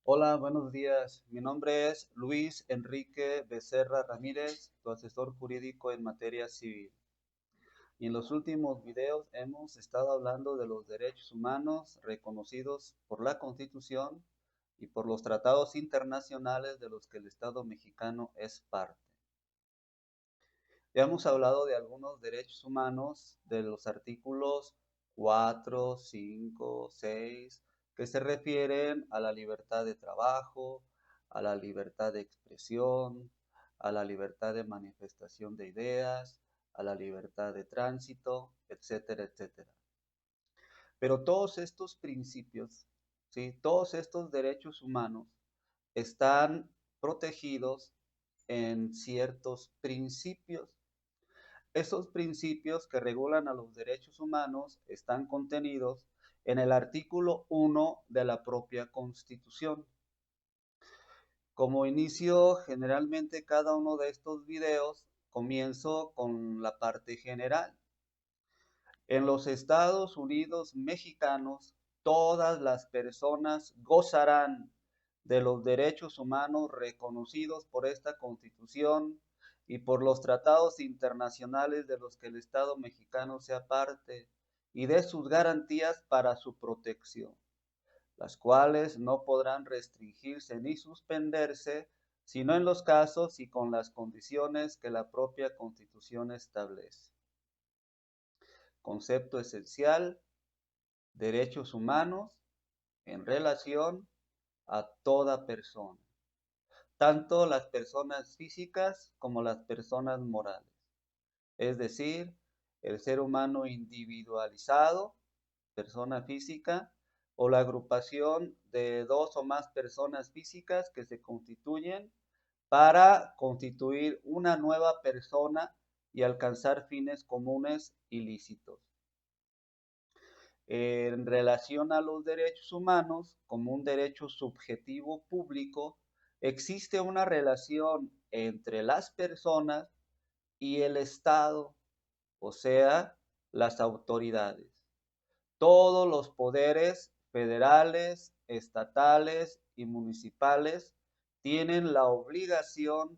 Hola, buenos días. Mi nombre es Luis Enrique Becerra Ramírez, tu asesor jurídico en materia civil. Y en los últimos videos hemos estado hablando de los derechos humanos reconocidos por la Constitución y por los tratados internacionales de los que el Estado mexicano es parte. Ya hemos hablado de algunos derechos humanos de los artículos 4, 5, 6, que se refieren a la libertad de trabajo, a la libertad de expresión, a la libertad de manifestación de ideas, a la libertad de tránsito, etcétera, etcétera. Pero todos estos principios, ¿sí? Todos estos derechos humanos están protegidos en ciertos principios. Esos principios que regulan a los derechos humanos están contenidos en el artículo 1 de la propia Constitución. Como inicio generalmente cada uno de estos videos, comienzo con la parte general. En los Estados Unidos mexicanos, todas las personas gozarán de los derechos humanos reconocidos por esta Constitución y por los tratados internacionales de los que el Estado mexicano sea parte y de sus garantías para su protección, las cuales no podrán restringirse ni suspenderse, sino en los casos y con las condiciones que la propia Constitución establece. Concepto esencial: derechos humanos en relación a toda persona, tanto las personas físicas como las personas morales. Es decir, el ser humano individualizado, persona física, o la agrupación de dos o más personas físicas que se constituyen para constituir una nueva persona y alcanzar fines comunes ilícitos. En relación a los derechos humanos, como un derecho subjetivo público, existe una relación entre las personas y el Estado, o sea, las autoridades. Todos los poderes federales, estatales y municipales tienen la obligación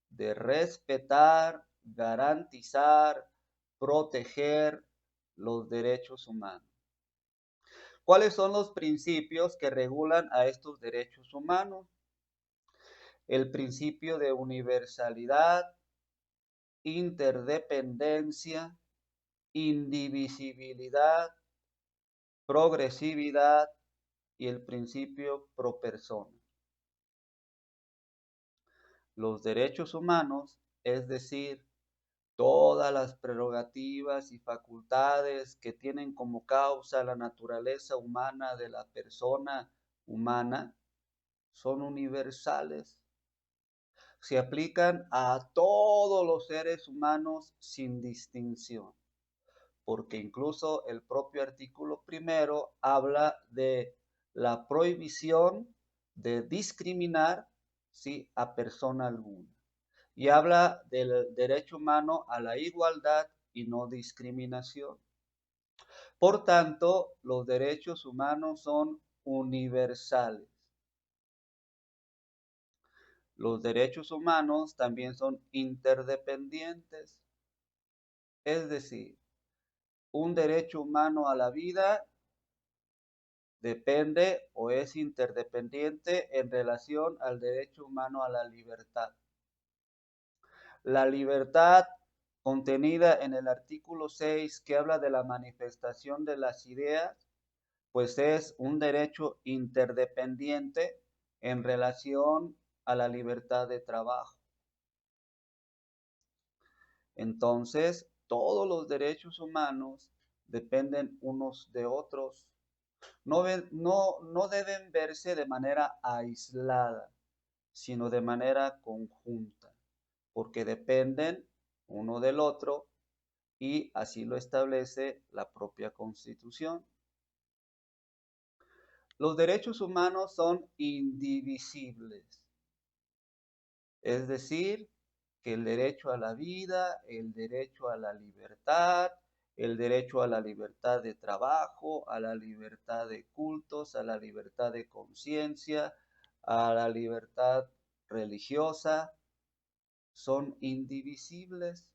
de respetar, garantizar, proteger los derechos humanos. ¿Cuáles son los principios que regulan a estos derechos humanos? El principio de universalidad, interdependencia, indivisibilidad, progresividad y el principio pro persona. Los derechos humanos, es decir, todas las prerrogativas y facultades que tienen como causa la naturaleza humana de la persona humana, son universales. Se aplican a todos los seres humanos sin distinción, porque incluso el propio artículo primero habla de la prohibición de discriminar, ¿sí?, a persona alguna, y habla del derecho humano a la igualdad y no discriminación. Por tanto, los derechos humanos son universales. Los derechos humanos también son interdependientes, es decir, un derecho humano a la vida depende o es interdependiente en relación al derecho humano a la libertad. La libertad contenida en el artículo 6, que habla de la manifestación de las ideas, pues es un derecho interdependiente en relación a la libertad de trabajo. Entonces, todos los derechos humanos dependen unos de otros. No deben verse de manera aislada, sino de manera conjunta, porque dependen uno del otro y así lo establece la propia Constitución. Los derechos humanos son indivisibles, es decir, que el derecho a la vida, el derecho a la libertad, el derecho a la libertad de trabajo, a la libertad de cultos, a la libertad de conciencia, a la libertad religiosa, son indivisibles.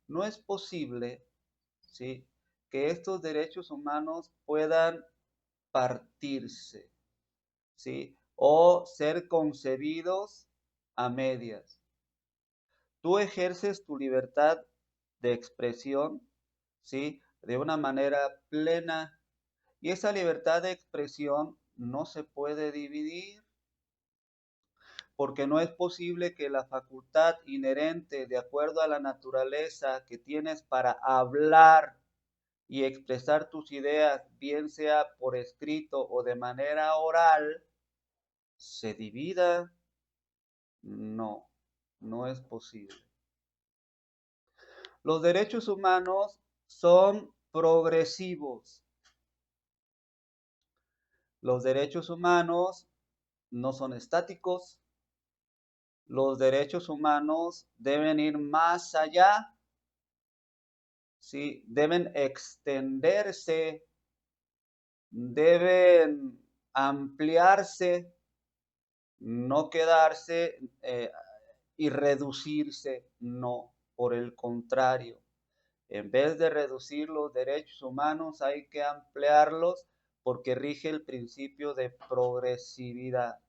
No es posible, ¿sí?, que estos derechos humanos puedan partirse, ¿sí?, o ser concebidos a medias. Tú ejerces tu libertad de expresión, ¿sí?, de una manera plena, y esa libertad de expresión no se puede dividir, porque no es posible que la facultad inherente de acuerdo a la naturaleza que tienes para hablar y expresar tus ideas, bien sea por escrito o de manera oral, se divida. No, no es posible. Los derechos humanos son progresivos. Los derechos humanos no son estáticos. Los derechos humanos deben ir más allá, ¿sí?, deben extenderse, deben ampliarse, no quedarse y reducirse, no, por el contrario. En vez de reducir los derechos humanos, hay que ampliarlos porque rige el principio de progresividad.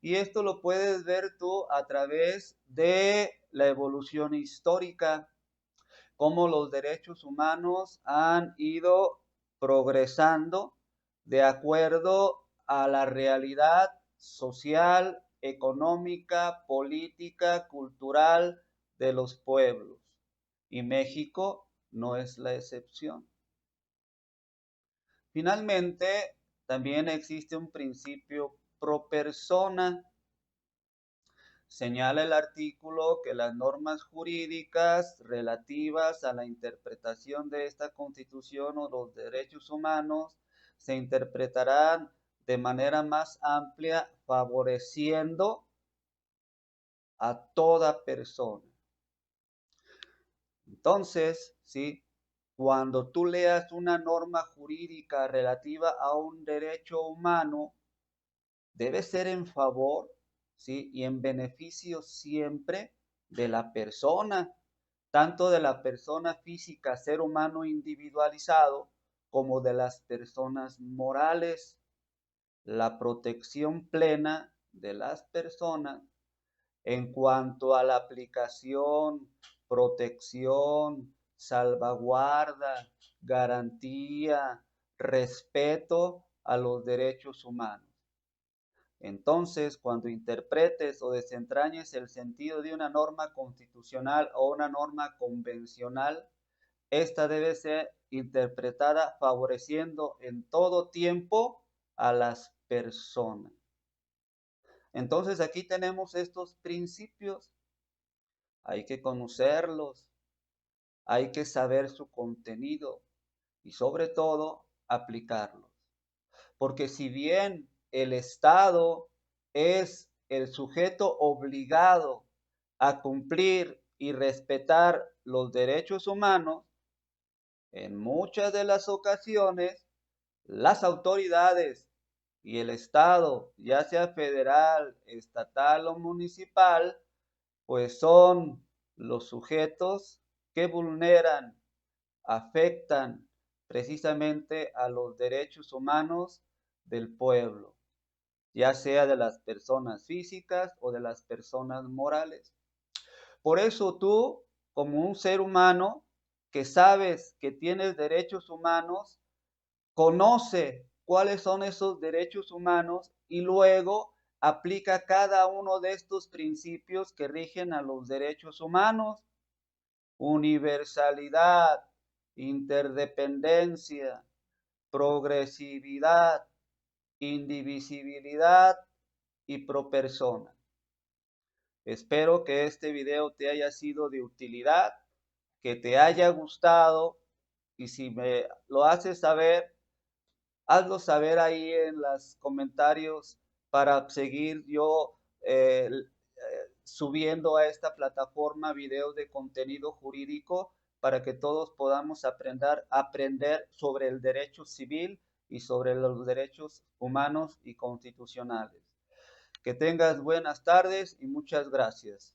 Y esto lo puedes ver tú a través de la evolución histórica, cómo los derechos humanos han ido progresando de acuerdo a la realidad social, económica, política, cultural de los pueblos. Y México no es la excepción. Finalmente, también existe un principio pro persona. Señala el artículo que las normas jurídicas relativas a la interpretación de esta Constitución o los derechos humanos se interpretarán de manera más amplia, favoreciendo a toda persona. Entonces, ¿sí?, cuando tú leas una norma jurídica relativa a un derecho humano, debe ser en favor, ¿sí?, y en beneficio siempre de la persona, tanto de la persona física, ser humano individualizado, como de las personas morales. La protección plena de las personas en cuanto a la aplicación, protección, salvaguarda, garantía, respeto a los derechos humanos. Entonces, cuando interpretes o desentrañes el sentido de una norma constitucional o una norma convencional, esta debe ser interpretada favoreciendo en todo tiempo a las personas. Entonces, aquí tenemos estos principios. Hay que conocerlos, hay que saber su contenido y sobre todo aplicarlos. Porque si bien el Estado es el sujeto obligado a cumplir y respetar los derechos humanos, en muchas de las ocasiones las autoridades y el Estado, ya sea federal, estatal o municipal, pues son los sujetos que vulneran, afectan precisamente a los derechos humanos del pueblo, ya sea de las personas físicas o de las personas morales. Por eso tú, como un ser humano que sabes que tienes derechos humanos, conoce cuáles son esos derechos humanos y luego aplica cada uno de estos principios que rigen a los derechos humanos: universalidad, interdependencia, progresividad, indivisibilidad y pro persona. Espero que este video te haya sido de utilidad, que te haya gustado, y si me lo haces saber, hazlo saber ahí en los comentarios para seguir yo subiendo a esta plataforma videos de contenido jurídico para que todos podamos aprender sobre el derecho civil y sobre los derechos humanos y constitucionales. Que tengas buenas tardes y muchas gracias.